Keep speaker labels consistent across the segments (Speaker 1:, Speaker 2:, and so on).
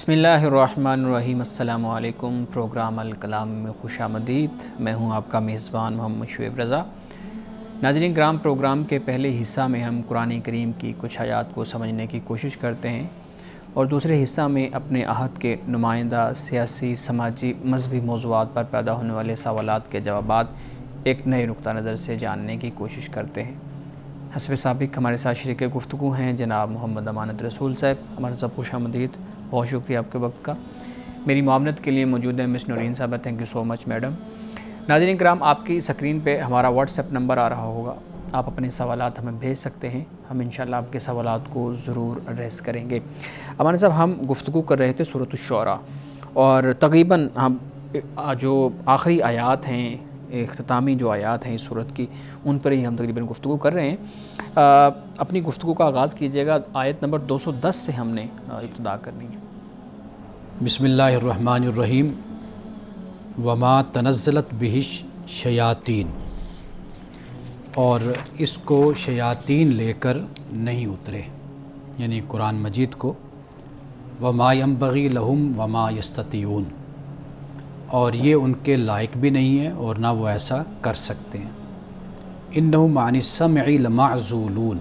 Speaker 1: بسم اللہ الرحمن الرحیم۔ السلام علیکم۔ پروگرام الکلام میں خوش آمدید۔ میں ہوں آپ کا میزبان محمد شعیب رضا۔ ناظرین کرام، پروگرام کے پہلے حصہ میں ہم قرآن کریم کی کچھ آیات کو سمجھنے کی کوشش کرتے ہیں اور دوسرے حصہ میں اپنے عہد کے نمائندہ سیاسی، سماجی، مذہبی موضوعات پر پیدا ہونے والے سوالات کے جوابات ایک نئے نقطہ نظر سے جاننے کی کوشش کرتے ہیں۔ حسب سابق ہمارے ساتھ شریک گفتگو ہیں جناب محمد امانت رسول صاحب۔ ہمارے ساتھ خوش آمدید، بہت شکریہ آپ کے وقت کا۔ میری معاونت کے لیے موجود ہے مس نورین صاحبہ، thank you so much madam. ناظرین کرام، آپ کی سکرین پہ ہمارا واٹس ایپ نمبر آ رہا ہوگا، آپ اپنے سوالات ہمیں بھیج سکتے ہیں، ہم انشاءاللہ آپ کے سوالات کو ضرور ایڈریس کریں گے۔ امان صاحب، ہم گفتگو کر رہے تھے سورۃ الشعراء اور تقریباً ہم جو آخری آیات ہیں، اختتامی جو آیات ہیں اس سورت کی، ان پر ہی ہم تقریباً گفتگو کر رہے ہیں۔ اپنی گفتگو کا آغاز کیجیے گا، آیت نمبر 210 سے ہم نے ابتدا کرنی ہے۔
Speaker 2: بسم اللہ الرحمن الرحیم۔ وما تنزلت بہ الشیاطین، اور اس کو شیاطین لے کر نہیں اترے، یعنی قرآن مجید کو۔ وما ینبغی لہم وما یستطیعون، اور یہ ان کے لائق بھی نہیں ہے اور نہ وہ ایسا کر سکتے ہیں۔ انہم عن السمع لمعزولون،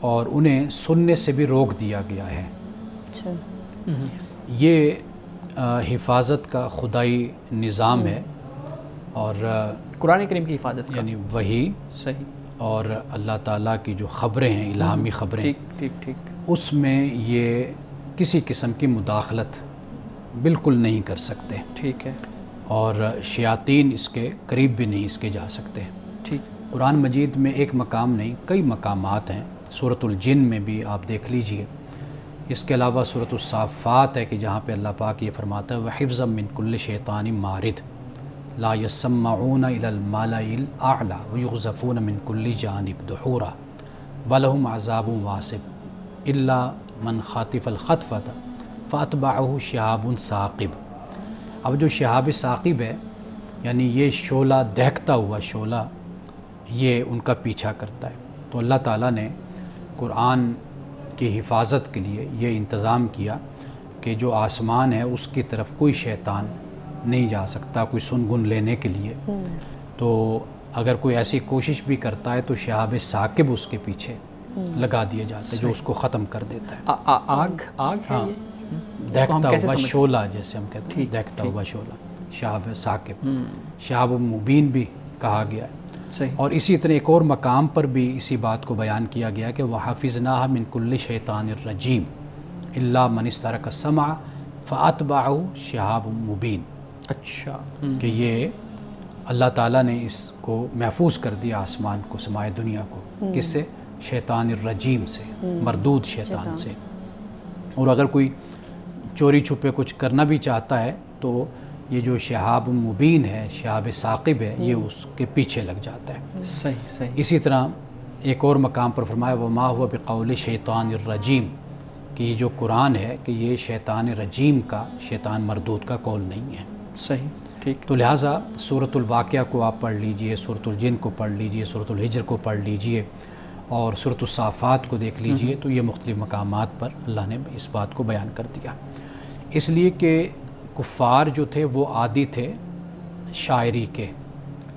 Speaker 2: اور انہیں سننے سے بھی روک دیا گیا ہے۔ یہ حفاظت کا خدائی نظام ہے، اور
Speaker 1: قرآن کریم کی حفاظت کا،
Speaker 2: یعنی وہی
Speaker 1: صحیح،
Speaker 2: اور اللہ تعالیٰ کی جو خبریں ہیں، الہامی خبریں،
Speaker 1: ٹھیک،
Speaker 2: اس میں یہ کسی قسم کی مداخلت بالکل نہیں کر سکتے،
Speaker 1: ٹھیک ہے،
Speaker 2: اور شیاطین اس کے قریب بھی نہیں اس کے جا سکتے۔
Speaker 1: ٹھیک۔
Speaker 2: قرآن مجید میں ایک مقام نہیں، کئی مقامات ہیں۔ سورۃ الجن میں بھی آپ دیکھ لیجئے۔ اس کے علاوہ سورۃ الصافات ہے کہ جہاں پہ اللہ پاک یہ فرماتا ہے وَحِفْظًا مِّن كُلِّ شَيْطَانٍ مَارِدٍ لَا يَسَّمَّعُونَ إِلَى الْمَلَإِ الْأَعْلَى وَيُقْذَفُونَ مِّن كُلِّ جَانِبٍ دُحُورًا وَلَهُمْ عَذَابٌ وَاصِبٌ إِلَّا مَنْ خَطِفَ الْخَطْفَةَ فَأَتْبَعَهُ شِهَابٌ ثَاقِبٌ۔ اب جو شہاب ثاقب ہے، یعنی یہ شعلہ، دہکتا ہوا شعلہ، یہ ان کا پیچھا کرتا ہے۔ تو اللہ تعالیٰ نے قرآن کی حفاظت کے لیے یہ انتظام کیا کہ جو آسمان ہے اس کی طرف کوئی شیطان نہیں جا سکتا کوئی سنگن لینے کے لیے۔ تو اگر کوئی ایسی کوشش بھی کرتا ہے تو شہاب ثاقب اس کے پیچھے لگا دیا جاتا ہے، جو اس کو ختم کر دیتا ہے۔
Speaker 1: آگ ہے یہ؟
Speaker 2: دہکتا ہوا شعلہ، جیسے ہم کہتے ہیں دہکتا ہوا شعلہ، شہاب ثاقب، شہاب مبین بھی کہا گیا ہے۔ اور اسی طرح ایک اور مقام پر بھی اسی بات کو بیان کیا گیا کہ وَحَفِظْنَاهَا مِن كُلِّ شَيْطَانٍ رَجِيمٍ إِلَّا مَنِ اسْتَرَكَ السَّمْعَ فَأَتْبَعَهُ شِهَابٌ مُبِينٌ۔
Speaker 1: اچھا،
Speaker 2: کہ یہ اللہ تعالیٰ نے اس کو محفوظ کر دیا، آسمان کو، سمائے دنیا کو، کس سے؟ شیطان الرجیم سے، مردود شیطان سے۔ اور اگر کوئی چوری چھپے کچھ کرنا بھی چاہتا ہے تو یہ جو شہاب مبین ہے، شہاب ثاقب ہے، یہ اس کے پیچھے لگ جاتا ہے۔
Speaker 1: صحیح۔
Speaker 2: اسی طرح ایک اور مقام پر فرمایا وَمَا هُوَ بِقَوْلِ شَيْطَانِ الرَّجِيمِ، کہ یہ جو قرآن ہے کہ یہ شیطان رجیم کا، شیطان مردود کا قول نہیں ہے۔
Speaker 1: صحیح، ٹھیک۔
Speaker 2: تو لہٰذا سورۃ الواقعہ کو آپ پڑھ لیجئے، سورۃ الجن کو پڑھ لیجئے، سورۃ الحجر کو پڑھ لیجئے، اور سورۃ الصافات کو دیکھ لیجئے، تو یہ مختلف مقامات پر اللہ نے اس بات کو بیان کر دیا۔ اس لیے کہ کفار جو تھے وہ عادی تھے شاعری کے،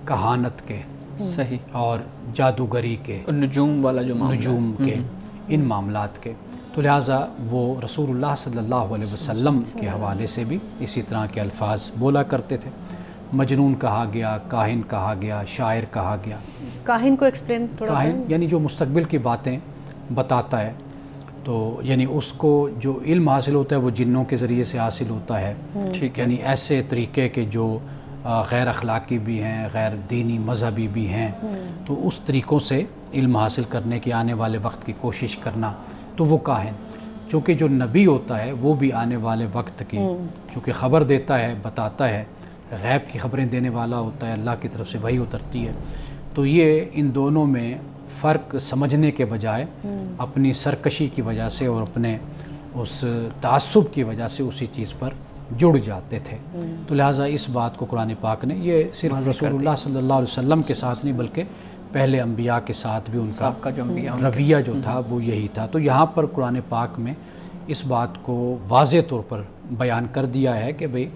Speaker 2: کہانت کے،
Speaker 1: صحیح،
Speaker 2: اور جادوگری کے،
Speaker 1: نجوم والا جو معاملہ،
Speaker 2: نجوم کے، ان معاملات کے۔ تو لہٰذا وہ رسول اللہ صلی اللہ علیہ وسلم کے حوالے سے بھی اسی طرح کے الفاظ بولا کرتے تھے۔ مجنون کہا گیا، کاہن کہا گیا، شاعر کہا گیا۔
Speaker 3: کاہن کو ایکسپلین تھوڑا،
Speaker 2: کاہن یعنی جو مستقبل کی باتیں بتاتا ہے، تو یعنی اس کو جو علم حاصل ہوتا ہے وہ جنوں کے ذریعے سے حاصل ہوتا ہے،
Speaker 1: ٹھیک ہے،
Speaker 2: یعنی ایسے طریقے کے جو غیر اخلاقی بھی ہیں، غیر دینی مذہبی بھی ہیں، تو اس طریقوں سے علم حاصل کرنے کے آنے والے وقت کی کوشش کرنا، تو وہ کاہن۔ چونکہ جو نبی ہوتا ہے وہ بھی آنے والے وقت کی چونکہ خبر دیتا ہے، بتاتا ہے، غیب کی خبریں دینے والا ہوتا ہے، اللہ کی طرف سے وحی اترتی ہے۔ تو یہ ان دونوں میں فرق سمجھنے کے بجائے اپنی سرکشی کی وجہ سے اور اپنے اس تعصب کی وجہ سے اسی چیز پر جڑ جاتے تھے۔ تو لہٰذا اس بات کو قرآن پاک نے، یہ صرف رسول اللہ صلی اللہ علیہ وسلم کے ساتھ نہیں بلکہ پہلے انبیاء کے ساتھ بھی ان کا
Speaker 1: جو
Speaker 2: رویہ جو تھا وہ یہی تھا۔ تو یہاں پر قرآن پاک میں اس بات کو واضح طور پر بیان کر دیا ہے کہ بھئی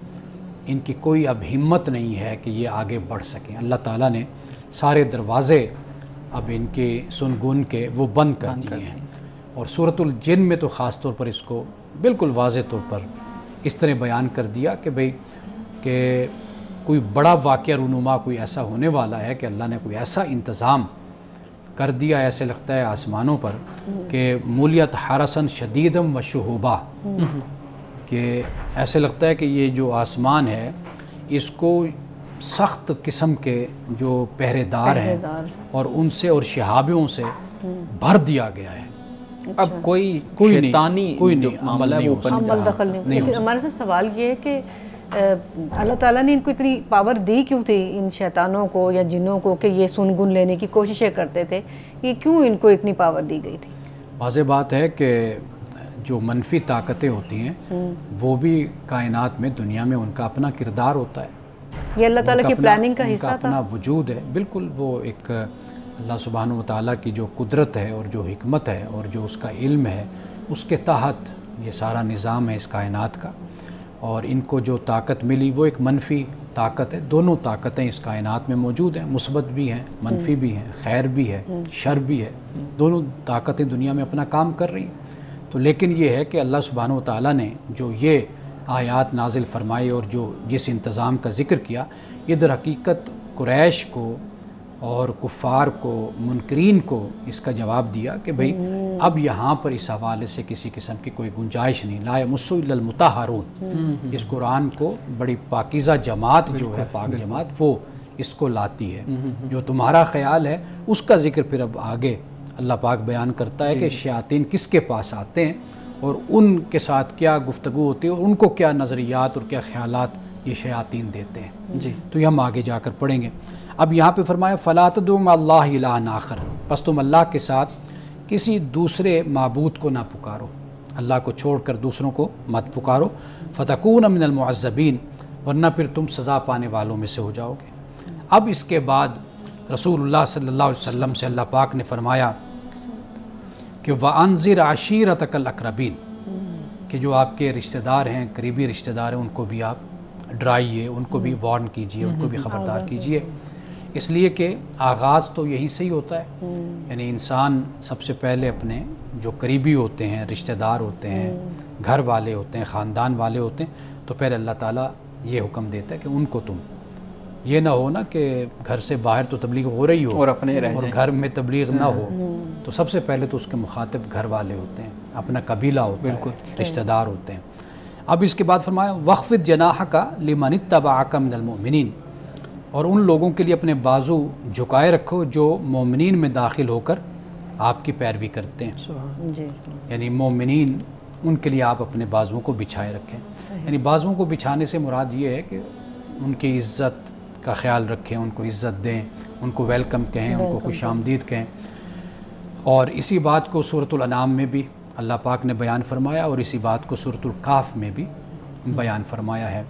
Speaker 2: ان کی کوئی اب ہمت نہیں ہے کہ یہ آگے بڑھ سکیں. اللہ تعالیٰ نے سارے دروازے اب ان کے سنگون کے وہ بند کر دیے ہیں. اور سورۃ الجن میں تو خاص طور پر اس کو بالکل واضح طور پر اس طرح بیان کر دیا کہ بھئی کہ کوئی بڑا واقعہ رونما کوئی ایسا ہونے والا ہے کہ اللہ نے کوئی ایسا انتظام کر دیا. ایسے لگتا ہے آسمانوں پر کہ مولیت حرسن شدیدم و شہوبہ، کہ ایسے لگتا ہے کہ یہ جو آسمان ہے اس کو سخت قسم کے جو پہرے دار ہیں اور ان سے اور شہابوں سے بھر دیا گیا ہے.
Speaker 1: اب کوئی شیطانی عمل ہے وہ
Speaker 3: دخل نہیں. ہمارے ساتھ سوال یہ ہے کہ اللہ تعالیٰ نے ان کو اتنی پاور دی کیوں تھی ان شیطانوں کو یا جنوں کو کہ یہ سنگن لینے کی کوششیں کرتے تھے؟ یہ کیوں ان کو اتنی پاور دی گئی تھی؟
Speaker 2: واضح بات ہے کہ جو منفی طاقتیں ہوتی ہیں وہ بھی کائنات میں دنیا میں ان کا اپنا کردار ہوتا ہے.
Speaker 3: یہ اللہ تعالیٰ کی پلاننگ کا حصہ تھا،
Speaker 2: اپنا وجود ہے. بالکل وہ ایک اللہ سبحانہ و تعالیٰ کی جو قدرت ہے اور جو حکمت ہے اور جو اس کا علم ہے اس کے تحت یہ سارا نظام ہے اس کائنات کا. اور ان کو جو طاقت ملی وہ ایک منفی طاقت ہے. دونوں طاقتیں اس کائنات میں موجود ہیں، مثبت بھی ہیں منفی بھی ہیں، خیر بھی ہے شر بھی ہے. دونوں طاقتیں دنیا میں اپنا کام کر رہی ہیں. تو لیکن یہ ہے کہ اللہ سبحانہ و تعالیٰ نے جو یہ آیات نازل فرمائی اور جو جس انتظام کا ذکر کیا، یہ در حقیقت قریش کو اور کفار کو منکرین کو اس کا جواب دیا کہ بھئی اب یہاں پر اس حوالے سے کسی قسم کی کوئی گنجائش نہیں. لا یمسّ الا المطہرون، اس قرآن کو بڑی پاکیزہ جماعت جو ہے پاک جماعت وہ اس کو لاتی ہے. جو تمہارا خیال ہے اس کا ذکر پھر اب آگے اللہ پاک بیان کرتا ہے کہ شیاطین کس کے پاس آتے ہیں اور ان کے ساتھ کیا گفتگو ہوتی ہے اور ان کو کیا نظریات اور کیا خیالات یہ شیاطین دیتے ہیں. تو یہ ہم آگے جا کر پڑھیں گے. اب یہاں پہ فرمایا فَلَا تَدْعُوا مَعَ اللَّهِ إِلَٰهًا آخَرَ، پس تم اللہ کے ساتھ کسی دوسرے معبود کو نہ پکارو، اللہ کو چھوڑ کر دوسروں کو مت پکارو. فَتَكُونَ مِنَ الْمُعَذَّبِينَ، ورنہ پھر تم سزا پانے والوں میں سے ہو جاؤ گے. اب اس کے بعد رسول اللہ صلی اللہ علیہ وسلم سے اللہ پاک نے فرمایا کہ وَأَنذِرْ عَشِيرَتَكَ الْأَقْرَبِينَ، کہ جو آپ کے رشتہ دار ہیں قریبی رشتہ دار ہیں ان کو بھی آپ ڈرائیے، ان کو بھی وارن کیجئے، ان کو بھی خبردار کیجئے. اس لیے کہ آغاز تو یہی سے ہی ہوتا ہے. یعنی انسان سب سے پہلے اپنے جو قریبی ہوتے ہیں رشتہ دار ہوتے ہیں گھر والے ہوتے ہیں خاندان والے ہوتے ہیں تو پہلے اللہ تعالیٰ یہ حکم دیتا ہے کہ ان کو تم یہ نہ ہو نا کہ گھر سے باہر تو تبلیغ ہو رہی ہو
Speaker 1: اور اپنے رہ
Speaker 2: اور گھر میں تبلیغ نہ ہو. تو سب سے پہلے تو اس کے مخاطب گھر والے ہوتے ہیں، اپنا قبیلہ ہوتا ہے، رشتہ دار ہوتے ہیں. اب اس کے بعد فرمایا وَخْفِضْ جَنَاحَكَ لِمَنِ اتَّبَعَكَ مِنَ الْمُؤْمِنِينَ، اور ان لوگوں کے لیے اپنے بازو جھکائے رکھو جو مومنین میں داخل ہو کر آپ کی پیروی کرتے ہیں. یعنی مومنین ان کے لیے آپ اپنے بازوؤں کو بچھائے رکھیں. یعنی بازوؤں کو بچھانے سے مراد یہ ہے کہ ان کی عزت کا خیال رکھیں، ان کو عزت دیں، ان کو ویلکم کہیں، ان کو خوش آمدید کہیں. اور اسی بات کو سورۃ الانعام میں بھی اللہ پاک نے بیان فرمایا اور اسی بات کو سورۃ الکاف میں بھی بیان فرمایا ہے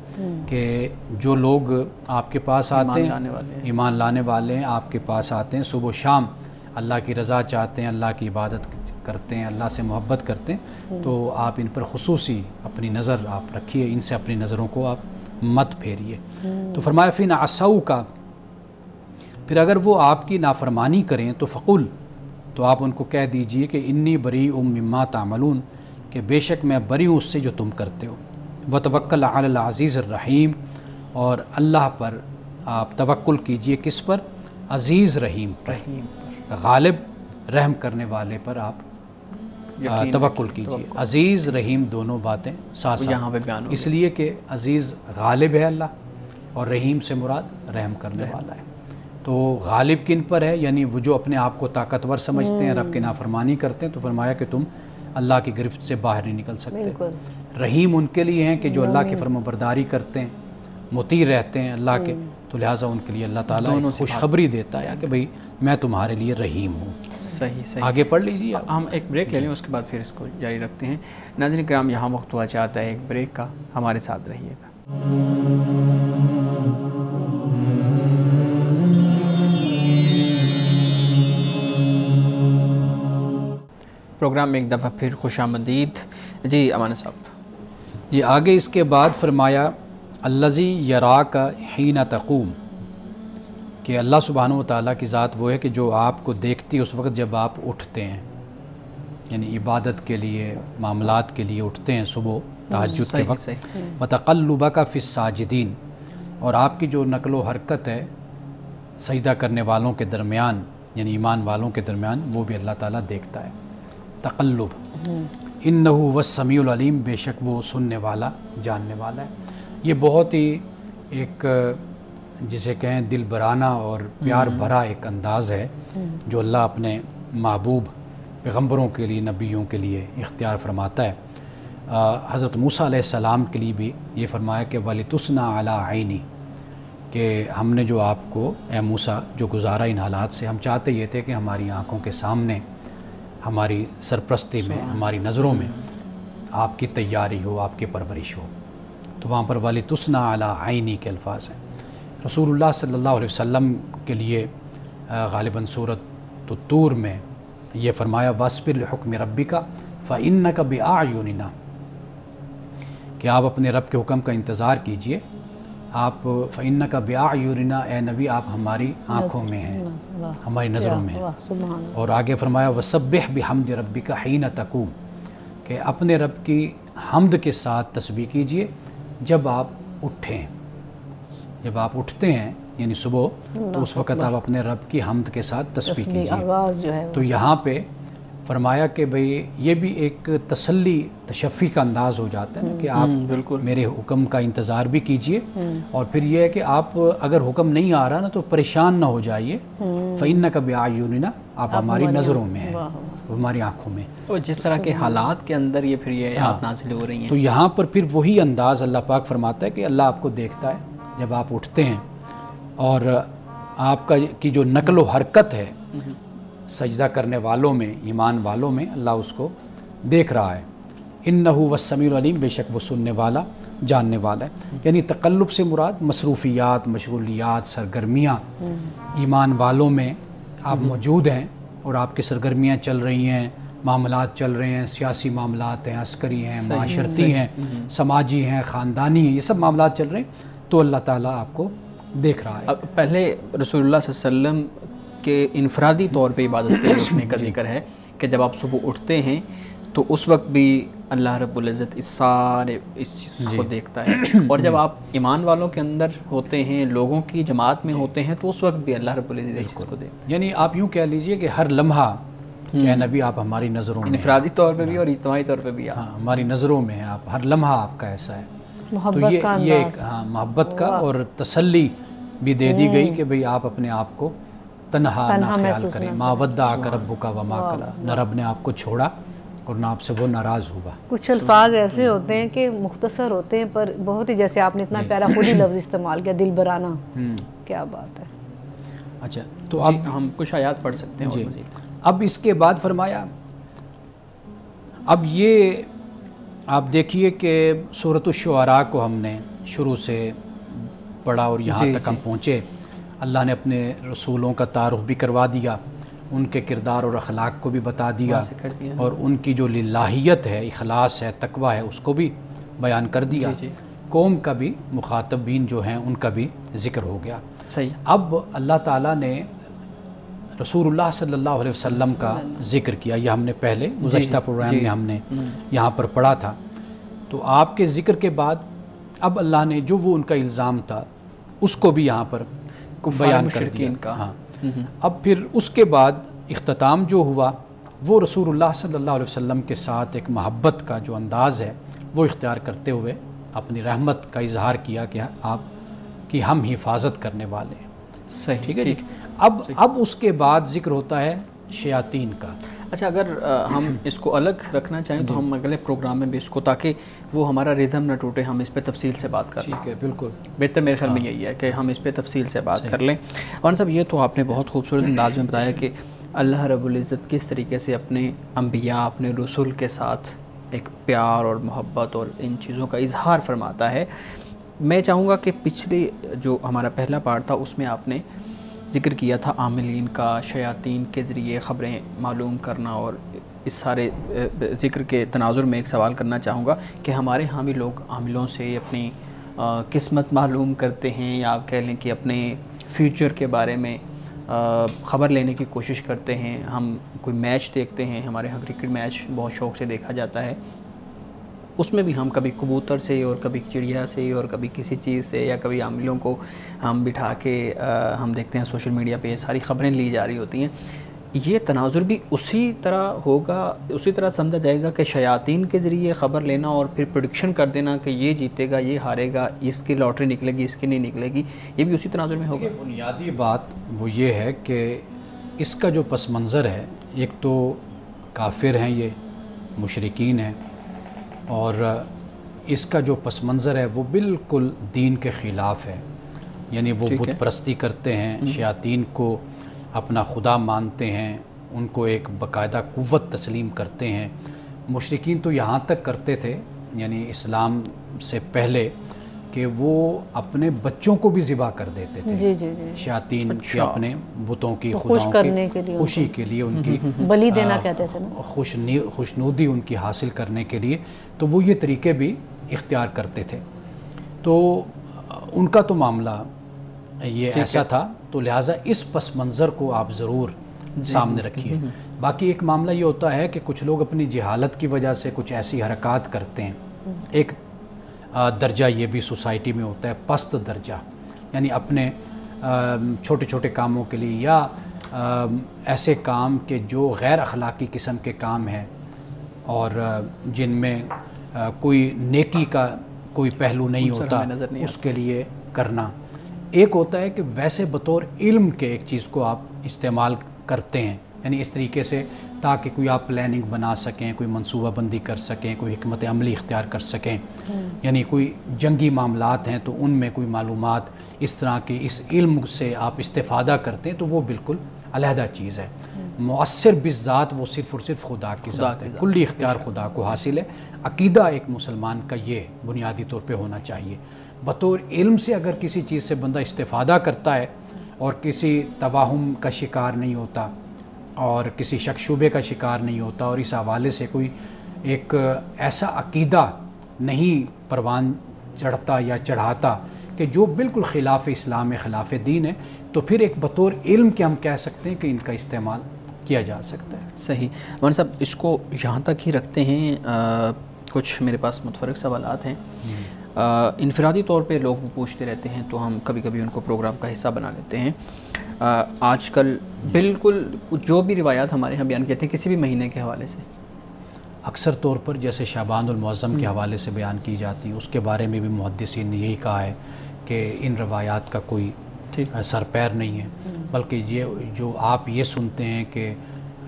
Speaker 2: کہ جو لوگ آپ کے پاس آتے ہیں ایمان لانے والے ہیں، آپ کے پاس آتے ہیں صبح و شام، اللہ کی رضا چاہتے ہیں، اللہ کی عبادت کرتے ہیں، اللہ سے محبت کرتے ہیں، تو آپ ان پر خصوصی اپنی نظر آپ رکھیے، ان سے اپنی نظروں کو آپ مت پھیریے. تو فرمایا فِي نَعَصَوْكَ، پھر اگر وہ آپ کی نافرمانی کریں تو فقل، تو آپ ان کو کہہ دیجئے کہ انی بریء مما تعملون، کہ بے شک میں بری ہوں اس سے جو تم کرتے ہو. وتوکل علی العزیز الرحیم، اور اللہ پر آپ توکل کیجئے، کس پر؟ عزیز رحیم پر، غالب رحم کرنے والے پر آپ توکل کیجئے. عزیز رحیم دونوں باتیں ساتھ
Speaker 1: یہاں پہ بیان،
Speaker 2: اس لیے کہ عزیز غالب ہے اللہ اور رحیم سے مراد رحم کرنے والا ہے. تو غالب کن پر ہے؟ یعنی وہ جو اپنے آپ کو طاقتور سمجھتے ہیں، رب کی نافرمانی کرتے ہیں، تو فرمایا کہ تم اللہ کی گرفت سے باہر نہیں نکل سکتے. رحیم ان کے لیے ہیں کہ جو اللہ کی فرما برداری کرتے ہیں، مطیع رہتے ہیں اللہ کے، تو لہٰذا ان کے لیے اللہ تعالیٰ خوشخبری دیتا ہے کہ بھئی میں تمہارے لیے رحیم ہوں.
Speaker 1: صحیح.
Speaker 2: آگے پڑھ لیجیے.
Speaker 1: ہم ایک بریک لے لیں، اس کے بعد پھر اس کو جاری رکھتے ہیں. ناظرین کرام، یہاں وقت ہوا چاہتا ہے ایک بریک کا، ہمارے ساتھ رہیے گا. پروگرام میں ایک دفعہ پھر خوش آمدید. جی امان صاحب،
Speaker 2: یہ آگے اس کے بعد فرمایا الذی یراک حین تقوم، کہ اللہ سبحانہ و تعالیٰ کی ذات وہ ہے کہ جو آپ کو دیکھتی ہے اس وقت جب آپ اٹھتے ہیں، یعنی عبادت کے لیے، معاملات کے لیے اٹھتے ہیں صبح تہجد کے وقت. وتقلبک فی الساجدین، اور آپ کی جو نقل و حرکت ہے سجدہ کرنے والوں کے درمیان، یعنی ایمان والوں کے درمیان، وہ بھی اللہ تعالیٰ دیکھتا ہے. تقلب، انہ هو السمیع العلیم، بے شک وہ سننے والا، جاننے والا ہے. یہ بہت ہی ایک جسے کہیں دل برانہ اور پیار بھرا ایک انداز ہے جو اللہ اپنے محبوب پیغمبروں کے لیے، نبیوں کے لیے اختیار فرماتا ہے. حضرت موسیٰ علیہ السلام کے لیے بھی یہ فرمایا کہ وَلِتُسْنَا عَلَىٰ عَيْنِي، کہ ہم نے جو آپ کو اے موسیٰ جو گزارا ان حالات سے، ہم چاہتے یہ تھے کہ ہماری آنکھوں کے سامنے، ہماری سرپرستی میں، ہماری نظروں میں آپ کی تیاری ہو، آپ کی پرورش ہو. تو وہاں پر وَلِتُسْنَا عَلَىٰ عَيْنِي کے الفاظ ہیں. رسول اللہ صلی اللہ علیہ وسلم کے لیے غالباً سورۃ الطور میں یہ فرمایا وَاصْبِرْ لِحُکْمِ رَبِّكَ فَإِنَّكَ بِأَعْيُنِنَا، کہ آپ اپنے رب کے حکم کا انتظار کیجئے. آپ فَإِنَّكَ بِأَعْيُنِنَا، اے نبی آپ ہماری آنکھوں میں ہیں، ہماری نظروں میں ہیں. اور آگے فرمایا وَسَبِّحْ بِحَمْدِ رَبِّكَ حِينَ تَقُومُ، کہ اپنے رب کی حمد کے ساتھ تسبیح کیجئے جب آپ اٹھیں. جب آپ اٹھتے ہیں یعنی صبح، تو اس وقت آپ اپنے رب کی حمد کے ساتھ تسبیح کیجئے. تو یہاں پہ فرمایا کہ بھئی یہ بھی ایک تسلی، تشفی کا انداز ہو جاتا ہے نا، کہ آپ میرے حکم کا انتظار بھی کیجئے. اور پھر یہ ہے کہ آپ اگر حکم نہیں آ رہا نا تو پریشان نہ ہو جائیے. فَإِنَّكَ بِأَعْيُنِنَا، آپ ہماری نظروں میں ہیں، ہماری آنکھوں میں.
Speaker 1: تو جس طرح کے حالات کے اندر یہ پھر یہ آیات نازل ہو رہی ہیں،
Speaker 2: تو یہاں پر پھر وہی انداز اللہ پاک فرماتا ہے کہ اللہ آپ کو دیکھتا ہے جب آپ اٹھتے ہیں، اور آپ کی جو نقل و حرکت ہے سجدہ کرنے والوں میں، ایمان والوں میں، اللہ اس کو دیکھ رہا ہے. انہ هو السمیع العلیم، بے شک وہ سننے والا، جاننے والا ہے. یعنی تقلب سے مراد مصروفیات، مشغولیات، سرگرمیاں ایمان والوں میں آپ موجود ہیں، اور آپ کی سرگرمیاں چل رہی ہیں، معاملات چل رہے ہیں، سیاسی معاملات ہیں، عسکری ہیں، معاشرتی ہیں، سماجی ہیں، خاندانی ہیں، یہ سب معاملات چل رہے ہیں، تو اللہ تعالیٰ آپ کو دیکھ رہا ہے.
Speaker 1: پہلے رسول اللہ صلی اللہ علیہ وسلم کے انفرادی طور پہ عبادت کے اٹھنے کا ذکر ہے کہ جب آپ صبح اٹھتے ہیں تو اس وقت بھی اللہ رب العزت اس چیز کو دیکھتا ہے. اور جب آپ ایمان والوں کے اندر ہوتے ہیں، لوگوں کی جماعت میں ہوتے ہیں، تو اس وقت بھی اللہ رب العزت اس چیز کو دیکھتا ہے.
Speaker 2: یعنی آپ یوں کہہ لیجئے کہ ہر لمحہ کہ نبی آپ ہماری نظروں میں،
Speaker 1: انفرادی طور پہ بھی اور اجتماعی طور پہ بھی.
Speaker 2: ہاں، ہماری نظروں میں ہیں آپ، ہر لمحہ آپ کا ایسا ہے. تو یہ ایک محبت کا اور تسلی بھی دے دی گئی کہ بھئی آپ اپنے آپ کو تنہا نہ خیال کریں. ما ودعک ربک وما قلی، نہ رب نے آپ کو چھوڑا اور نہ آپ سے وہ ناراض ہوا.
Speaker 3: کچھ الفاظ ایسے ہوتے ہیں کہ مختصر ہوتے ہیں پر بہت ہی، جیسے آپ نے اتنا پیارا خود ہی لفظ استعمال کیا، دل برانہ. کیا بات ہے.
Speaker 2: اچھا، تو اب
Speaker 1: ہم کچھ آیات پڑھ سکتے ہیں.
Speaker 2: جی، اب اس کے بعد فرمایا، اب یہ آپ دیکھیے کہ سورۃ الشعراء کو ہم نے شروع سے پڑھا اور یہاں تک ہم پہنچے. اللہ نے اپنے رسولوں کا تعارف بھی کروا دیا، ان کے کردار اور اخلاق کو بھی بتا دیا، اور ان کی جو للہیت ہے، اخلاص ہے، تقوی ہے، اس کو بھی بیان کر دیا. قوم کا بھی، مخاطبین جو ہیں ان کا بھی ذکر ہو گیا. اب اللہ تعالیٰ نے رسول اللہ صلی اللہ علیہ وسلم کا ذکر کیا. یہ ہم نے پہلے گزشتہ پروگرام میں ہم نے یہاں پر پڑھا تھا. تو آپ کے ذکر کے بعد اب اللہ نے جو وہ ان کا الزام تھا اس کو بھی یہاں پر بیان کر دیا. ہاں، اب پھر اس کے بعد اختتام جو ہوا وہ رسول اللہ صلی اللہ علیہ وسلم کے ساتھ ایک محبت کا جو انداز ہے وہ اختیار کرتے ہوئے اپنی رحمت کا اظہار کیا کہ آپ کی ہم حفاظت کرنے والے ہیں.
Speaker 1: صحیح،
Speaker 2: ٹھیک ہے جی. اب اس کے بعد ذکر ہوتا ہے شیاطین کا.
Speaker 1: اچھا، اگر ہم اس کو الگ رکھنا چاہیں تو ہم اگلے پروگرام میں بھی اس کو، تاکہ وہ ہمارا ریدھم نہ ٹوٹے، ہم اس پہ تفصیل سے بات کر لیں.
Speaker 2: ٹھیک ہے، بالکل
Speaker 1: بہتر میرے خیال میں یہی ہے کہ ہم اس پہ تفصیل سے بات کر لیں. اور صاحب، یہ تو آپ نے بہت خوبصورت انداز میں بتایا کہ اللہ رب العزت کس طریقے سے اپنے انبیاء، اپنے رسول کے ساتھ ایک پیار اور محبت اور ان چیزوں کا اظہار فرماتا ہے. میں چاہوں گا کہ پچھلے جو ہمارا پہلا پارٹ تھا اس میں آپ نے ذکر کیا تھا عاملین کا، شیاطین کے ذریعے خبریں معلوم کرنا اور اس سارے ذکر کے تناظر میں ایک سوال کرنا چاہوں گا کہ ہمارے ہاں بھی لوگ عاملوں سے اپنی قسمت معلوم کرتے ہیں، یا آپ کہہ لیں کہ اپنے فیوچر کے بارے میں خبر لینے کی کوشش کرتے ہیں. ہم کوئی میچ دیکھتے ہیں، ہمارے ہاں کرکٹ میچ بہت شوق سے دیکھا جاتا ہے، اس میں بھی ہم کبھی کبوتر سے اور کبھی چڑیا سے اور کبھی کسی چیز سے یا کبھی عاملوں کو ہم بٹھا کے ہم دیکھتے ہیں سوشل میڈیا پہ یہ ساری خبریں لی جا رہی ہوتی ہیں. یہ تناظر بھی اسی طرح ہوگا، اسی طرح سمجھا جائے گا کہ شیاطین کے ذریعے خبر لینا اور پھر پریڈکشن کر دینا کہ یہ جیتے گا، یہ ہارے گا، اس کی لاٹری نکلے گی، اس کی نہیں نکلے گی، یہ بھی اسی تناظر میں ہوگا؟
Speaker 2: بنیادی بات وہ یہ ہے کہ اس کا جو پس منظر ہے، ایک تو کافر ہیں، یہ مشرکین ہیں، اور اس کا جو پس منظر ہے وہ بالکل دین کے خلاف ہے. یعنی وہ بت پرستی کرتے ہیں، شیاطین کو اپنا خدا مانتے ہیں، ان کو ایک باقاعدہ قوت تسلیم کرتے ہیں. مشرکین تو یہاں تک کرتے تھے، یعنی اسلام سے پہلے، کہ وہ اپنے بچوں کو بھی ذبح کر دیتے تھے. شیاطین کے اپنے بتوں کی خداؤں کی خوشی کے لیے، ان کی
Speaker 3: بلی دینا کہتے تھے نا،
Speaker 2: خوشنودی ان کی حاصل کرنے کے لیے، تو وہ یہ طریقے بھی اختیار کرتے تھے. تو ان کا تو معاملہ یہ ایسا تھا، تو لہٰذا اس پس منظر کو آپ ضرور سامنے رکھیے. باقی ایک معاملہ یہ ہوتا ہے کہ کچھ لوگ اپنی جہالت کی وجہ سے کچھ ایسی حرکات کرتے ہیں. ایک درجہ یہ بھی سوسائٹی میں ہوتا ہے پست درجہ، یعنی اپنے چھوٹے چھوٹے کاموں کے لیے یا ایسے کام کہ جو غیر اخلاقی قسم کے کام ہیں اور جن میں کوئی نیکی کا کوئی پہلو نہیں ہوتا، اس کے لیے کرنا. ایک ہوتا ہے کہ ویسے بطور علم کے ایک چیز کو آپ استعمال کرتے ہیں، یعنی اس طریقے سے تاکہ کوئی آپ پلاننگ بنا سکیں، کوئی منصوبہ بندی کر سکیں، کوئی حکمت عملی اختیار کر سکیں. یعنی کوئی جنگی معاملات ہیں تو ان میں کوئی معلومات اس طرح کی اس علم سے آپ استفادہ کرتے ہیں، تو وہ بالکل علیحدہ چیز ہے. مؤثر بالذات وہ صرف اور صرف خدا کی ذات ہے، کلی اختیار خدا کو حاصل ہے. عقیدہ ایک مسلمان کا یہ بنیادی طور پہ ہونا چاہیے. بطور علم سے اگر کسی چیز سے بندہ استفادہ کرتا ہے اور کسی توہم کا شکار نہیں ہوتا اور کسی شک شبے کا شکار نہیں ہوتا، اور اس حوالے سے کوئی ایک ایسا عقیدہ نہیں پروان چڑھتا یا چڑھاتا کہ جو بالکل خلاف اسلام ہے، خلاف دین ہے، تو پھر ایک بطور علم کے ہم کہہ سکتے ہیں کہ ان کا استعمال کیا جا سکتا ہے.
Speaker 1: صحیح. مولانا صاحب اس کو یہاں تک ہی رکھتے ہیں. کچھ میرے پاس متفرق سوالات ہیں. انفرادی طور پہ لوگ پوچھتے رہتے ہیں تو ہم کبھی کبھی ان کو پروگرام کا حصہ بنا لیتے ہیں. آج کل بالکل جو بھی روایات ہمارے ہاں بیان کہتے ہیں کسی بھی مہینے کے حوالے سے،
Speaker 2: اکثر طور پر جیسے شعبان المعظم کے حوالے سے بیان کی جاتی ہے، اس کے بارے میں بھی محدثین نے یہی کہا ہے کہ ان روایات کا کوئی سر پیر نہیں ہے، بلکہ یہ جو آپ یہ سنتے ہیں کہ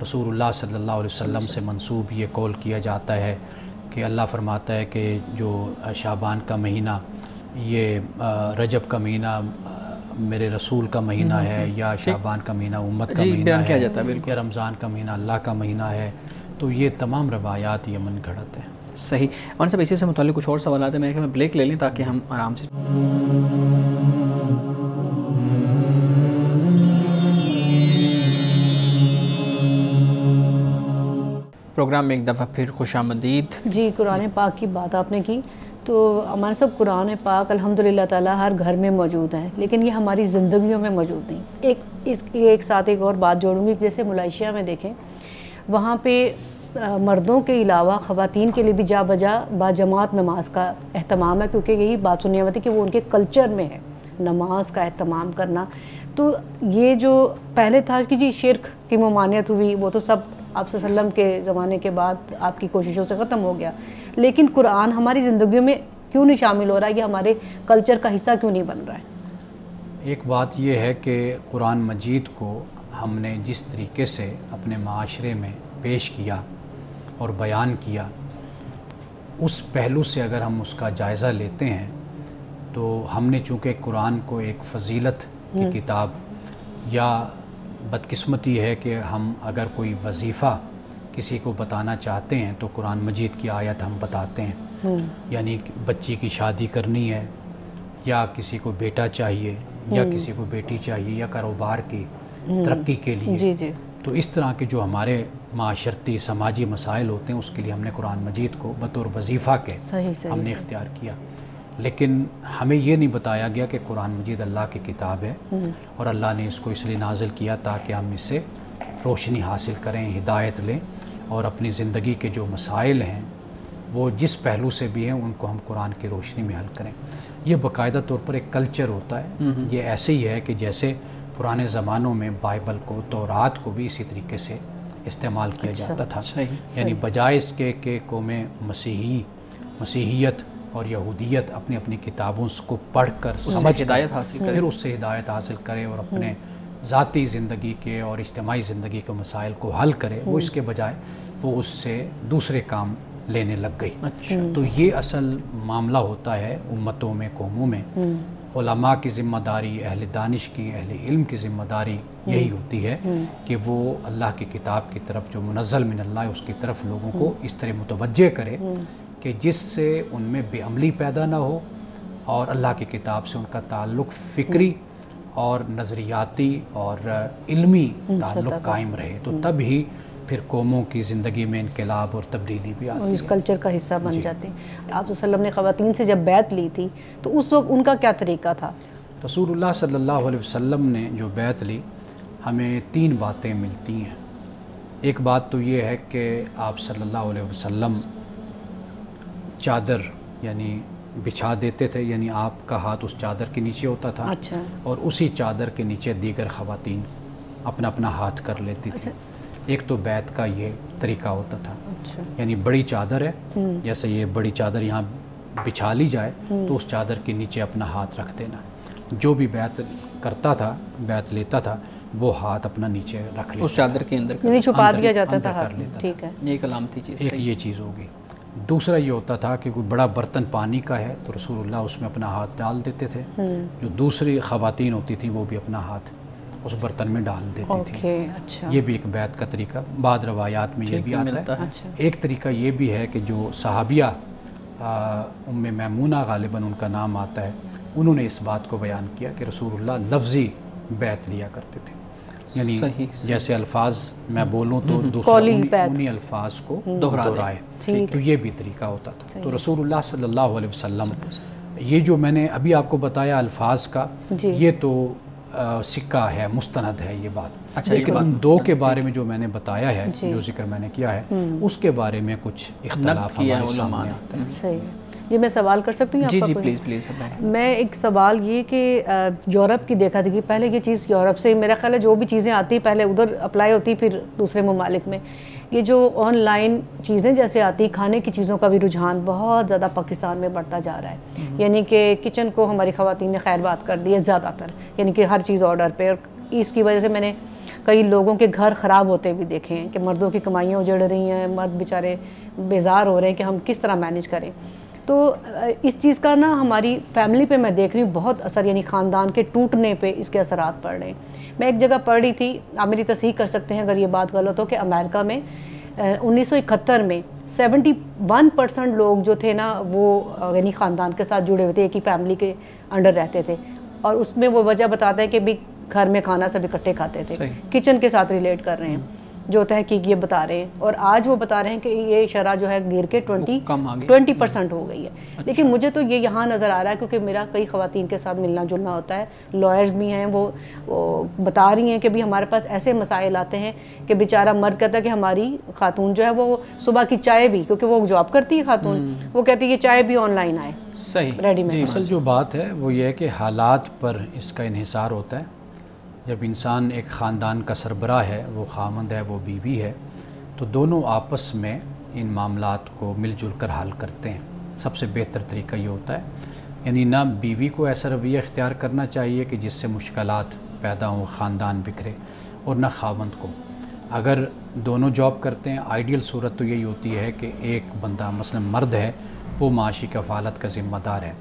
Speaker 2: رسول اللہ صلی اللہ علیہ وسلم سے منسوب یہ قول کیا جاتا ہے کہ اللہ فرماتا ہے کہ جو شعبان کا مہینہ، یہ رجب کا مہینہ میرے رسول کا مہینہ ہے، یا شعبان کا مہینہ امت کا مہینہ ہے، یا رمضان کا مہینہ اللہ کا مہینہ ہے. تو یہ تمام روایات یہ من گھڑت ہیں.
Speaker 1: صحیح. مولانا صاحب اسی سے متعلق کچھ اور سوالات ہیں، میں بریک لے لیں تاکہ ہم آرام سے. پروگرام میں ایک دفعہ پھر خوش آمدید. جی،
Speaker 3: قرآن پاک کی بات آپ نے کی تو ہمارے سب قرآن پاک الحمدللہ تعالیٰ ہر گھر میں موجود ہے، لیکن یہ ہماری زندگیوں میں موجود نہیں. ایک ساتھ ایک اور بات جوڑوں گی. جیسے ملائیشیا میں دیکھیں، وہاں پہ مردوں کے علاوہ خواتین کے لیے بھی جا بجا باجماعت نماز کا اہتمام ہے، کیونکہ یہی بات سنی ہوتی کہ وہ ان کے کلچر میں ہے نماز کا اہتمام کرنا. تو یہ جو پہلے تھا کہ جی شرک کی ممانعت ہوئی، وہ تو سب آپ صلی اللہ علیہ وسلم کے زمانے کے بعد آپ کی کوششوں سے ختم ہو گیا، لیکن قرآن ہماری زندگیوں میں کیوں نہیں شامل ہو رہا ہے؟ یہ ہمارے کلچر کا حصہ کیوں نہیں بن رہا ہے؟
Speaker 2: ایک بات یہ ہے کہ قرآن مجید کو ہم نے جس طریقے سے اپنے معاشرے میں پیش کیا اور بیان کیا، اس پہلو سے اگر ہم اس کا جائزہ لیتے ہیں تو ہم نے چونکہ قرآن کو ایک فضیلت کی کتاب، یا بدقسمتی ہے کہ ہم اگر کوئی وظیفہ کسی کو بتانا چاہتے ہیں تو قرآن مجید کی آیت ہم بتاتے ہیں. یعنی بچی کی شادی کرنی ہے، یا کسی کو بیٹا چاہیے، یا کسی کو بیٹی چاہیے، یا کاروبار کی ترقی کے لیے، تو اس طرح کے جو ہمارے معاشرتی سماجی مسائل ہوتے ہیں اس کے لیے ہم نے قرآن مجید کو بطور وظیفہ کے ہم نے اختیار کیا، لیکن ہمیں یہ نہیں بتایا گیا کہ قرآن مجید اللہ کی کتاب ہے اور اللہ نے اس کو اس لیے نازل کیا تاکہ ہم اس سے روشنی حاصل کریں، ہدایت لیں اور اپنی زندگی کے جو مسائل ہیں وہ جس پہلو سے بھی ہیں ان کو ہم قرآن کی روشنی میں حل کریں۔ یہ باقاعدہ طور پر ایک کلچر ہوتا ہے، یہ ایسے ہی ہے کہ جیسے پرانے زمانوں میں بائبل کو، تورات کو بھی اسی طریقے سے استعمال کیا جاتا تھا، یعنی بجائے اس کے کہ قومیں مسیحیت اور یہودیت اپنی اپنی کتابوں کو پڑھ کر سمجھ
Speaker 1: ہدایت حاصل کرے،
Speaker 2: پھر اس سے ہدایت حاصل کرے اور اپنے ذاتی زندگی کے اور اجتماعی زندگی کے مسائل کو حل کرے، وہ اس کے بجائے وہ اس سے دوسرے کام لینے لگ گئی۔ تو یہ اصل معاملہ ہوتا ہے امتوں میں، قوموں میں۔ علماء کی ذمہ داری، اہل دانش کی، اہل علم کی ذمہ داری یہی ہوتی ہے کہ وہ اللہ کی کتاب کی طرف جو منزل من اللہ ہے اس کی طرف لوگوں کو اس طرح متوجہ کرے کہ جس سے ان میں بے عملی پیدا نہ ہو اور اللہ کی کتاب سے ان کا تعلق فکری اور نظریاتی اور علمی تعلق قائم رہے، تو تب ہی پھر قوموں کی زندگی میں انقلاب اور تبدیلی بھی آتی ہے،
Speaker 3: اس کلچر کا حصہ بن جاتے ہیں۔ آپ صلی اللہ علیہ وسلم نے خواتین سے جب بیعت لی تھی تو اس وقت ان کا کیا طریقہ تھا؟
Speaker 2: رسول اللہ صلی اللہ علیہ وسلم نے جو بیعت لی، ہمیں 3 باتیں ملتی ہیں۔ ایک بات تو یہ ہے کہ آپ صلی اللہ علیہ وسلم چادر یعنی بچھا دیتے تھے، یعنی آپ کا ہاتھ اس چادر کے نیچے ہوتا تھا اور اسی چادر کے نیچے دیگر خواتین اپنا اپنا ہاتھ کر لیتی تھی۔ ایک تو بیعت کا یہ طریقہ ہوتا تھا، یعنی بڑی چادر ہے، جیسے یہ بڑی چادر یہاں بچھا لی جائے تو اس چادر کے نیچے اپنا ہاتھ رکھ دینا۔ جو بھی بیعت کرتا تھا، بیعت لیتا تھا، وہ ہاتھ اپنا نیچے رکھ لیتا،
Speaker 1: اس چادر کے اندر
Speaker 3: یعنی چھپا دیا جاتا تھا۔
Speaker 1: ٹھیک ہے، یہ علامتی چیز،
Speaker 2: ایک یہ چیز ہوگی۔ دوسرا یہ ہوتا تھا کہ کوئی بڑا برتن پانی کا ہے تو رسول اللہ اس میں اپنا ہاتھ ڈال دیتے تھے، جو دوسری خواتین ہوتی تھیں وہ بھی اپنا ہاتھ اس برتن میں ڈال دیتی تھی۔ یہ بھی ایک بیعت کا طریقہ، بعض روایات میں یہ بھی آتا ہے۔ ایک طریقہ یہ بھی ہے کہ جو صحابیہ ام میمونہ غالباً ان کا نام آتا ہے، انہوں نے اس بات کو بیان کیا کہ رسول اللہ لفظی بیعت لیا کرتے تھے، یعنی جیسے الفاظ میں بولوں تو دوسرا انہی الفاظ کو دہرائے، تو یہ بھی طریقہ ہوتا تھا۔ تو رسول اللہ صلی اللہ علیہ وسلم، یہ جو میں نے ابھی آپ کو بتایا الفاظ کا، یہ تو سکہ ہے، مستند ہے یہ بات، لیکن ان 2 کے بارے میں جو میں نے بتایا ہے، جو ذکر میں نے کیا ہے، اس کے بارے میں کچھ اختلاف ہمارے سامنے آتے ہیں۔
Speaker 3: صحیح۔ جی میں سوال کر سکتی ہوں؟
Speaker 1: جی پلیز۔
Speaker 3: میں ایک سوال یہ کہ یورپ کی دیکھا دیکھی، پہلے یہ چیز یورپ سے میرا خیال ہے جو بھی چیزیں آتی پہلے ادھر اپلائی ہوتی پھر دوسرے ممالک میں، یہ جو آن لائن چیزیں جیسے آتی، کھانے کی چیزوں کا بھی رجحان بہت زیادہ پاکستان میں بڑھتا جا رہا ہے، یعنی کہ کچن کو ہماری خواتین نے خیر بات کر دی ہے زیادہ تر، یعنی کہ ہر چیز آرڈر پہ، اور اس کی وجہ سے میں نے کئی لوگوں کے گھر خراب ہوتے بھی دیکھے ہیں کہ مردوں کی کمائیاں اجڑ رہی ہیں، مرد بیچارے بیزار ہو رہے ہیں کہ ہم کس طرح مینیج کریں۔ تو اس چیز کا نا ہماری فیملی پہ میں دیکھ رہی ہوں بہت اثر، یعنی خاندان کے ٹوٹنے پہ اس کے اثرات پڑ رہے ہیں۔ میں ایک جگہ پڑھ رہی تھی، آپ میری تصحیح کر سکتے ہیں اگر یہ بات غلط ہو، کہ امریکہ میں 1971 میں 71% لوگ جو تھے نا وہ یعنی خاندان کے ساتھ جڑے ہوئے تھے، ایک ہی فیملی کے انڈر رہتے تھے، اور اس میں وہ وجہ بتاتا ہے کہ بھی گھر میں کھانا سب اکٹھے کھاتے تھے، کچن کے ساتھ ریلیٹ کر رہے ہیں، جو تحقیق یہ بتا رہے ہیں، اور آج وہ بتا رہے ہیں کہ یہ شرح جو ہے گر کے 20% ہو گئی ہے۔ لیکن مجھے تو یہ یہاں نظر آ رہا ہے کیونکہ میرا کئی خواتین کے ساتھ ملنا جلنا ہوتا ہے، لائرز بھی ہیں، وہ بتا رہی ہیں کہ بھی ہمارے پاس ایسے مسائل آتے ہیں کہ بیچارہ مرد کہتا ہے کہ ہماری خاتون جو ہے وہ صبح کی چائے بھی، کیونکہ وہ جاب کرتی ہے خاتون، وہ کہتی ہے یہ چائے بھی آن لائن آئے،
Speaker 1: صحیح
Speaker 3: ریڈی میڈ۔
Speaker 2: اصل جو بات ہے وہ یہ ہے کہ حالات پر اس کا انحصار ہوتا ہے۔ جب انسان ایک خاندان کا سربراہ ہے، وہ خامند ہے، وہ بیوی ہے، تو دونوں آپس میں ان معاملات کو مل جل کر حل کرتے ہیں۔ سب سے بہتر طریقہ یہ ہوتا ہے، یعنی نہ بیوی کو ایسا رویہ اختیار کرنا چاہیے کہ جس سے مشکلات پیدا ہوں، خاندان بکھرے، اور نہ خاوند کو۔ اگر دونوں جاب کرتے ہیں، آئیڈیل صورت تو یہی ہوتی ہے کہ ایک بندہ مثلا مرد ہے، وہ معاشی کفالت کا ذمہ دار ہے،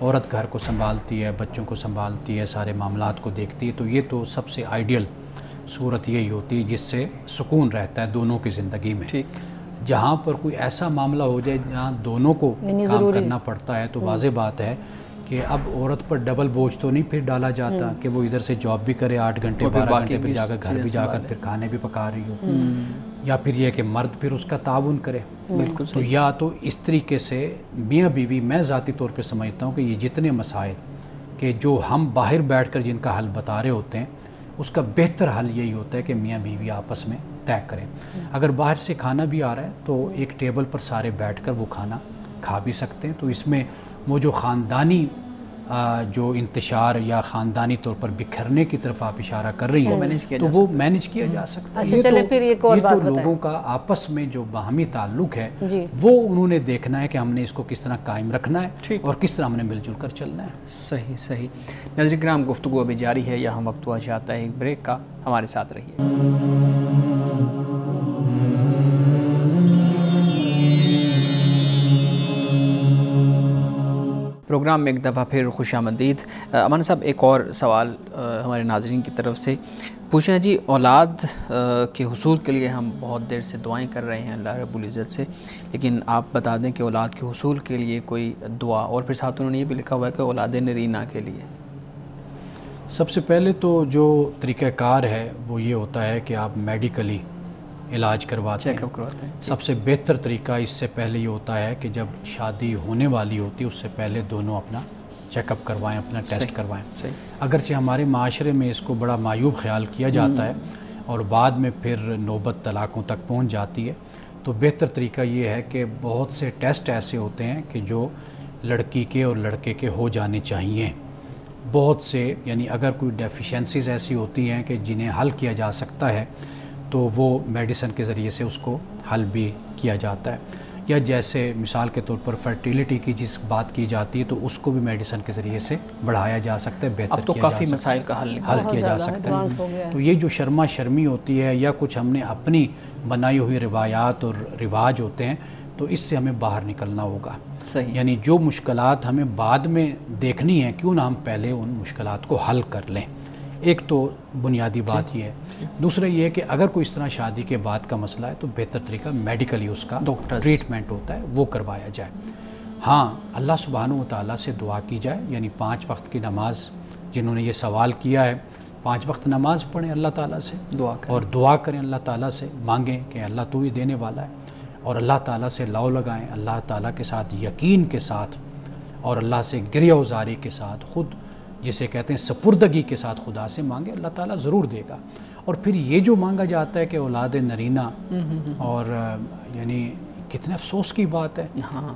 Speaker 2: عورت گھر کو سنبھالتی ہے، بچوں کو سنبھالتی ہے، سارے معاملات کو دیکھتی ہے، تو یہ تو سب سے آئیڈیل صورت یہی ہوتی ہے جس سے سکون رہتا ہے دونوں کی زندگی میں۔ جہاں پر کوئی ایسا معاملہ ہو جائے جہاں دونوں کو کام کرنا پڑتا ہے، تو واضح بات ہے کہ اب عورت پر ڈبل بوجھ تو نہیں پھر ڈالا جاتا کہ وہ ادھر سے جاب بھی کرے 8 گھنٹے 12 گھنٹے پھر جا کر گھر بھی جا کر پھر کھانے بھی پکا رہی ہو، یا پھر یہ کہ مرد پھر اس کا تعاون کرے.
Speaker 1: بالکل.
Speaker 2: تو یا تو اس طریقے سے میاں بیوی، میں ذاتی طور پہ سمجھتا ہوں کہ یہ جتنے مسائل کہ جو ہم باہر بیٹھ کر جن کا حل بتا رہے ہوتے ہیں، اس کا بہتر حل یہی ہوتا ہے کہ میاں بیوی آپس میں طے کریں. اگر باہر سے کھانا بھی آ رہا ہے تو ایک ٹیبل پر سارے بیٹھ کر وہ کھانا کھا بھی سکتے ہیں. تو اس میں وہ جو خاندانی جو انتشار یا خاندانی طور پر بکھرنے کی طرف آپ اشارہ کر رہی ہیں تو وہ مینج کیا جا سکتا ہے.
Speaker 3: اچھا چلے پھر ایک اور بات بتائیں.
Speaker 2: لوگوں کا آپس میں جو باہمی تعلق ہے وہ انہوں نے دیکھنا ہے کہ ہم نے اس کو کس طرح قائم رکھنا ہے اور کس طرح ہم نے مل جل کر چلنا ہے.
Speaker 1: صحیح صحیح. ناظرین کرام، گفتگو ابھی جاری ہے، یہاں وقت ہوا چاہتا ہے ایک بریک کا، ہمارے ساتھ رہیے. پروگرام میں ایک دفعہ پھر خوش آمدید. امان صاحب، ایک اور سوال ہمارے ناظرین کی طرف سے پوچھیں جی. اولاد کے حصول کے لیے ہم بہت دیر سے دعائیں کر رہے ہیں اللہ رب العزت سے، لیکن آپ بتا دیں کہ اولاد کے حصول کے لیے کوئی دعا، اور پھر ساتھ انہوں نے یہ بھی لکھا ہوا ہے کہ اولاد نرینہ کے لیے.
Speaker 2: سب سے پہلے تو جو طریقہ کار ہے وہ یہ ہوتا ہے کہ آپ میڈیکلی علاج کرواتے ہیں،
Speaker 1: چیک اپ کرواتے ہیں.
Speaker 2: سب سے بہتر طریقہ اس سے پہلے یہ ہوتا ہے کہ جب شادی ہونے والی ہوتی ہے اس سے پہلے دونوں اپنا چیک اپ کروائیں، اپنا ٹیسٹ کروائیں. اگرچہ ہمارے معاشرے میں اس کو بڑا معیوب خیال کیا جاتا ہے اور بعد میں پھر نوبت طلاقوں تک پہنچ جاتی ہے، تو بہتر طریقہ یہ ہے کہ بہت سے ٹیسٹ ایسے ہوتے ہیں کہ جو لڑکی کے اور لڑکے کے ہو جانے چاہیے. بہت سے، یعنی اگر کوئی ڈیفیشنسیز ایسی ہوتی ہیں کہ جنہیں حل کیا جا سکتا ہے تو وہ میڈیسن کے ذریعے سے اس کو حل بھی کیا جاتا ہے. یا جیسے مثال کے طور پر فرٹیلیٹی کی جس بات کی جاتی ہے تو اس کو بھی میڈیسن کے ذریعے سے بڑھایا جا سکتا ہے، بہتر
Speaker 1: اب تو کافی مسائل کا حل
Speaker 2: کیا جا سکتا ہے. تو یہ جو شرما شرمی ہوتی ہے یا کچھ ہم نے اپنی بنائی ہوئی روایات اور رواج ہوتے ہیں، تو اس سے ہمیں باہر نکلنا ہوگا.
Speaker 1: صحیح.
Speaker 2: یعنی جو مشکلات ہمیں بعد میں دیکھنی ہیں، کیوں نہ ہم پہلے ان مشکلات کو حل کر لیں. ایک تو بنیادی بات یہ ہے. دوسرا یہ ہے کہ اگر کوئی اس طرح شادی کے بعد کا مسئلہ ہے تو بہتر طریقہ میڈیکلی اس کا ٹریٹمنٹ ہوتا ہے، وہ کروایا جائے. ہاں، اللہ سبحانہ و تعالیٰ سے دعا کی جائے، یعنی 5 وقت کی نماز، جنہوں نے یہ سوال کیا ہے 5 وقت نماز پڑھیں اللہ تعالیٰ سے اور دعا کریں اللہ تعالیٰ سے، مانگیں کہ اللہ تو ہی دینے والا ہے، اور اللہ تعالیٰ سے لو لگائیں، اللہ تعالیٰ کے ساتھ یقین کے ساتھ اور اللہ سے گریہ وزاری کے ساتھ، خود جسے کہتے ہیں سپردگی کے ساتھ خدا سے مانگے، اللہ تعالیٰ ضرور دے گا. اور پھر یہ جو مانگا جاتا ہے کہ اولاد نرینہ، اور یعنی کتنے افسوس کی بات ہے،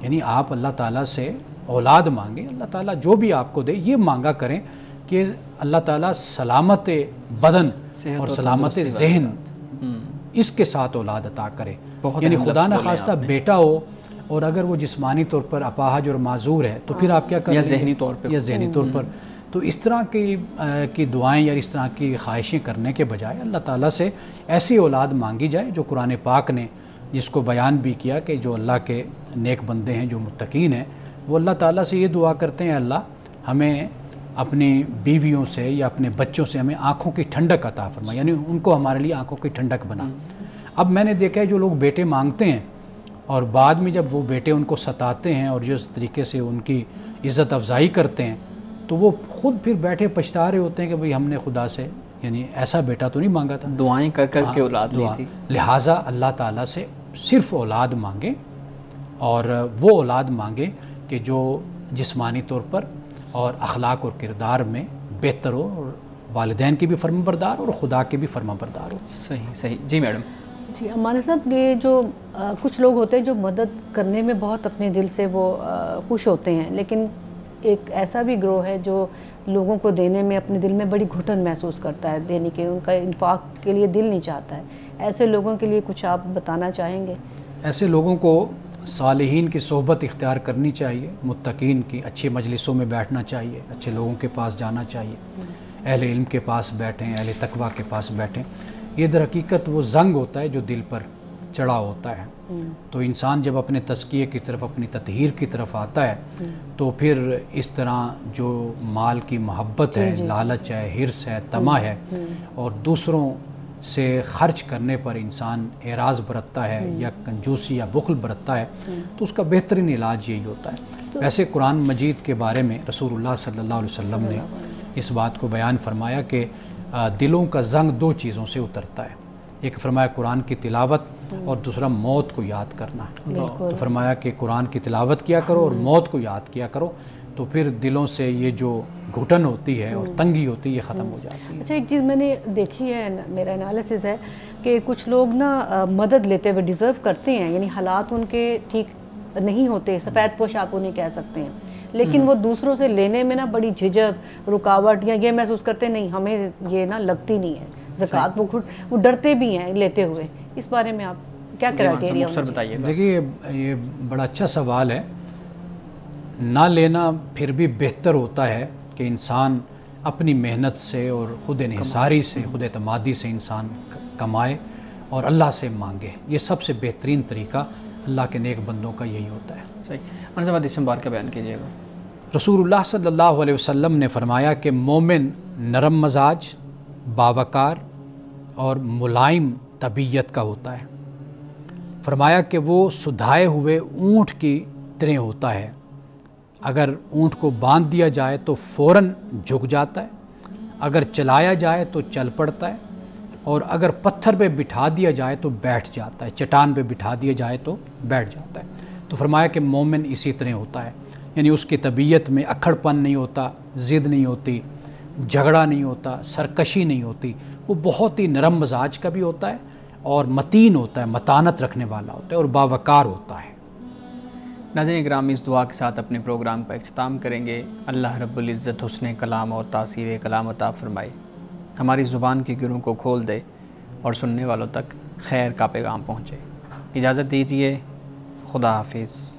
Speaker 2: یعنی آپ اللہ تعالیٰ سے اولاد مانگیں، اللہ تعالیٰ جو بھی آپ کو دے یہ مانگا کریں کہ اللہ تعالیٰ سلامت بدن اور سلامت ذہن اس کے ساتھ اولاد عطا کرے. یعنی خدا نہ خواستہ بیٹا ہو اور اگر وہ جسمانی طور پر اپاہج اور معذور ہے تو پھر آپ کیا کریں، یا ذہنی طور پر. تو اس طرح کی دعائیں یا اس طرح کی خواہشیں کرنے کے بجائے اللہ تعالیٰ سے ایسی اولاد مانگی جائے جو قرآن پاک نے جس کو بیان بھی کیا کہ جو اللہ کے نیک بندے ہیں، جو متقین ہیں، وہ اللہ تعالیٰ سے یہ دعا کرتے ہیں اللہ ہمیں اپنی بیویوں سے یا اپنے بچوں سے ہمیں آنکھوں کی ٹھنڈک عطا فرما، یعنی ان کو ہمارے لیے آنکھوں کی ٹھنڈک بنا. اب میں نے دیکھا ہے جو لوگ بیٹے مانگتے ہیں اور بعد میں جب وہ بیٹے ان کو ستاتے ہیں اور جس طریقے سے ان کی عزت افزائی کرتے ہیں تو وہ خود پھر بیٹھے پچھتا رہے ہوتے ہیں کہ بھئی ہم نے خدا سے یعنی ایسا بیٹا تو نہیں مانگا تھا،
Speaker 1: دعائیں کر کر کے اولاد لی تھی.
Speaker 2: لہٰذا اللہ تعالیٰ سے صرف اولاد مانگیں، اور وہ اولاد مانگیں کہ جو جسمانی طور پر اور اخلاق اور کردار میں بہتر ہو، اور والدین کی بھی فرما بردار اور خدا کی بھی فرما بردار ہو.
Speaker 1: صحیح صحیح. جی میڈم.
Speaker 3: جی ہمارے صاحب، یہ جو کچھ لوگ ہوتے ہیں جو مدد کرنے میں بہت اپنے دل سے وہ خوش ہوتے ہیں، لیکن ایک ایسا بھی گروہ ہے جو لوگوں کو دینے میں اپنے دل میں بڑی گھٹن محسوس کرتا ہے، دینے کے ان کا انفاق کے لیے دل نہیں چاہتا ہے. ایسے لوگوں کے لیے کچھ آپ بتانا چاہیں گے؟
Speaker 2: ایسے لوگوں کو صالحین کی صحبت اختیار کرنی چاہیے، متقین کی اچھی مجلسوں میں بیٹھنا چاہیے، اچھے لوگوں کے پاس جانا چاہیے، اہل علم کے پاس بیٹھیں، اہل تقویٰ کے پاس بیٹھیں. یہ در حقیقت وہ زنگ ہوتا ہے جو دل پر چڑھا ہوتا ہے. تو انسان جب اپنے تزکیے کی طرف، اپنی تطہیر کی طرف آتا ہے تو پھر اس طرح جو مال کی محبت ہے، لالچ ہے، حرص ہے، طمع ہے، اور دوسروں سے خرچ کرنے پر انسان اعراض برتتا ہے یا کنجوسی یا بخل برتتا ہے تو اس کا بہترین علاج یہی ہوتا ہے۔ ویسے قرآن مجید کے بارے میں رسول اللہ صلی اللہ علیہ وسلم نے اس بات کو بیان فرمایا کہ دلوں کا زنگ دو چیزوں سے اترتا ہے، ایک فرمایا قرآن کی تلاوت اور دوسرا موت کو یاد کرنا۔ تو فرمایا کہ قرآن کی تلاوت کیا کرو اور موت کو یاد کیا کرو، تو پھر دلوں سے یہ جو گھٹن ہوتی ہے اور تنگی ہوتی ہے یہ ختم ہو جاتی ہے۔
Speaker 3: اچھا، ایک چیز میں نے دیکھی ہے، میرا انالیسس ہے کہ کچھ لوگ نا مدد لیتے ہوئے ڈیزرو کرتے ہیں، یعنی حالات ان کے ٹھیک نہیں ہوتے، سفید پوش آپ انہیں کہہ سکتے ہیں، لیکن وہ دوسروں سے لینے میں نا بڑی جھجک، رکاوٹ یا یہ محسوس کرتے نہیں ہمیں یہ نا لگتی نہیں ہے زکوٰۃ، وہ ڈرتے بھی ہیں لیتے ہوئے۔ اس بارے میں آپ کیا کرائٹیریا
Speaker 1: بتائیے؟
Speaker 2: دیکھیے یہ بڑا اچھا سوال ہے۔ نہ لینا پھر بھی بہتر ہوتا ہے کہ انسان اپنی محنت سے اور خود انحصاری سے، خود اعتمادی سے انسان کمائے اور اللہ سے مانگے۔ یہ سب سے بہترین طریقہ اللہ کے نیک بندوں کا یہی ہوتا ہے۔
Speaker 1: صحیح۔ منصب حدیث مبارکہ بیان کیجیے گا۔
Speaker 2: رسول اللہ صلی اللہ علیہ وسلم نے فرمایا کہ مومن نرم مزاج، باوقار اور ملائم طبیعت کا ہوتا ہے۔ فرمایا کہ وہ سدھائے ہوئے اونٹ کی طرح ہوتا ہے، اگر اونٹ کو باندھ دیا جائے تو فوراً جھک جاتا ہے، اگر چلایا جائے تو چل پڑتا ہے، اور اگر پتھر پہ بٹھا دیا جائے تو بیٹھ جاتا ہے، چٹان پہ بٹھا دیا جائے تو بیٹھ جاتا ہے۔ تو فرمایا کہ مومن اسی طرح ہوتا ہے، یعنی اس کی طبیعت میں اکھڑ پن نہیں ہوتا، ضد نہیں ہوتی، جھگڑا نہیں ہوتا، سرکشی نہیں ہوتی، وہ بہت ہی نرم مزاج کا بھی ہوتا ہے اور متین ہوتا ہے، متانت رکھنے والا ہوتا ہے اور باوقار ہوتا ہے۔
Speaker 1: ناظرین گرامی، اس دعا کے ساتھ اپنے پروگرام کا اختتام کریں گے۔ اللہ رب العزت حسن کلام اور تاثیر کلام عطا فرمائے، ہماری زبان کی گروں کو کھول دے اور سننے والوں تک خیر کا پیغام پہنچے۔ اجازت دیجیے، خدا حافظ۔